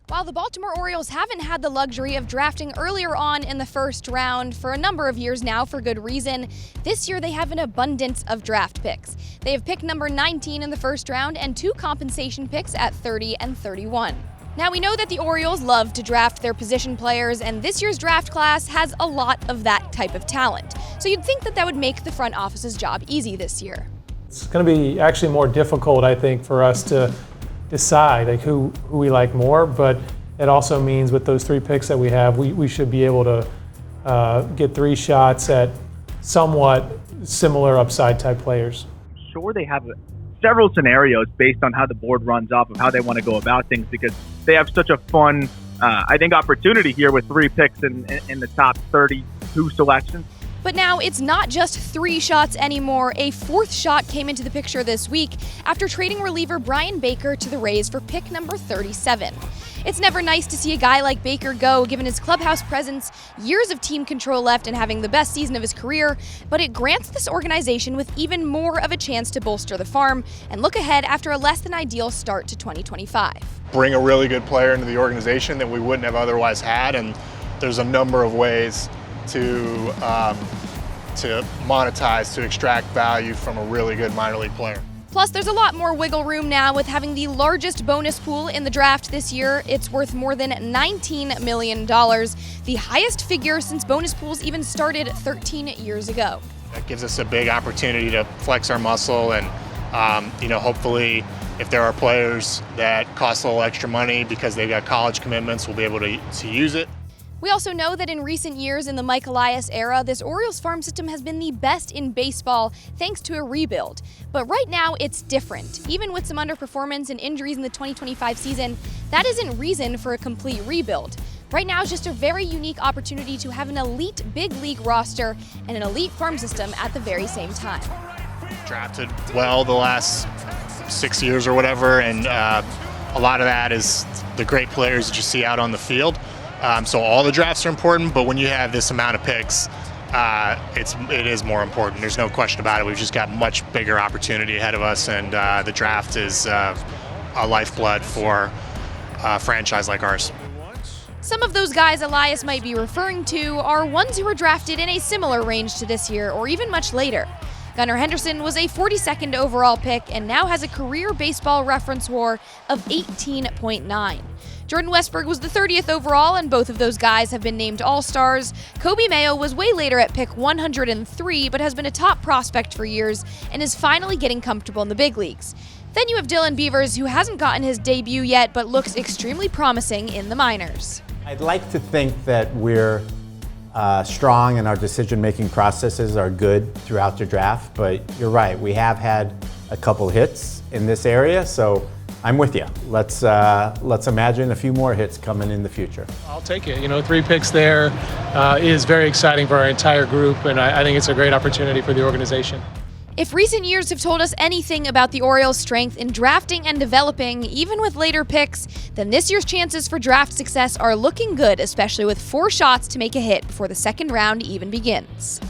While the Baltimore Orioles haven't had the luxury of drafting earlier on in the first round for a number of years now for good reason, this year they have an abundance of draft picks. They have pick number 19 in the first round and 2 compensation picks at 30 and 31. Now, we know that the Orioles love to draft their position players, and this year's draft class has a lot of that type of talent. So you'd think that would make the front office's job easy this year. It's going to be actually more difficult, I think, for us to decide who we like more, but it also means with those 3 picks that we have, we should be able to get 3 shots at somewhat similar upside type players. Sure, they have several scenarios based on how the board runs off of how they want to go about things, because they have such a fun, I think, opportunity here with 3 picks in the top 32 selections. But now it's not just 3 shots anymore. A 4th shot came into the picture this week after trading reliever Brian Baker to the Rays for pick number 37. It's never nice to see a guy like Baker go, given his clubhouse presence, years of team control left, and having the best season of his career, but it grants this organization with even more of a chance to bolster the farm and look ahead after a less than ideal start to 2025. Bring a really good player into the organization that we wouldn't have otherwise had, and there's a number of ways to monetize, to extract value from a really good minor league player. Plus, there's a lot more wiggle room now with having the largest bonus pool in the draft this year. It's worth more than $19 million, the highest figure since bonus pools even started 13 years ago. That gives us a big opportunity to flex our muscle, and hopefully if there are players that cost a little extra money because they've got college commitments, we'll be able to use it. We also know that in recent years in the Mike Elias era, this Orioles farm system has been the best in baseball thanks to a rebuild. But right now it's different. Even with some underperformance and injuries in the 2025 season, that isn't reason for a complete rebuild. Right now is just a very unique opportunity to have an elite big league roster and an elite farm system at the very same time. Drafted well the last 6 years or whatever, and a lot of that is the great players that you see out on the field. So all the drafts are important, but when you have this amount of picks, it is more important. There's no question about it. We've just got much bigger opportunity ahead of us, and the draft is a lifeblood for a franchise like ours. Some of those guys Elias might be referring to are ones who were drafted in a similar range to this year, or even much later. Gunnar Henderson was a 42nd overall pick and now has a career baseball reference WAR of 18.9. Jordan Westburg was the 30th overall, and both of those guys have been named All-Stars. Kobe Mayo was way later at pick 103, but has been a top prospect for years and is finally getting comfortable in the big leagues. Then you have Dylan Beavers, who hasn't gotten his debut yet, but looks extremely promising in the minors. I'd like to think that we're strong and our decision-making processes are good throughout the draft, but you're right, we have had a couple hits in this area, so I'm with you. Let's imagine a few more hits coming in the future. I'll take it. 3 picks there is very exciting for our entire group, and I think it's a great opportunity for the organization. If recent years have told us anything about the Orioles' strength in drafting and developing, even with later picks, then this year's chances for draft success are looking good, especially with 4 shots to make a hit before the second round even begins.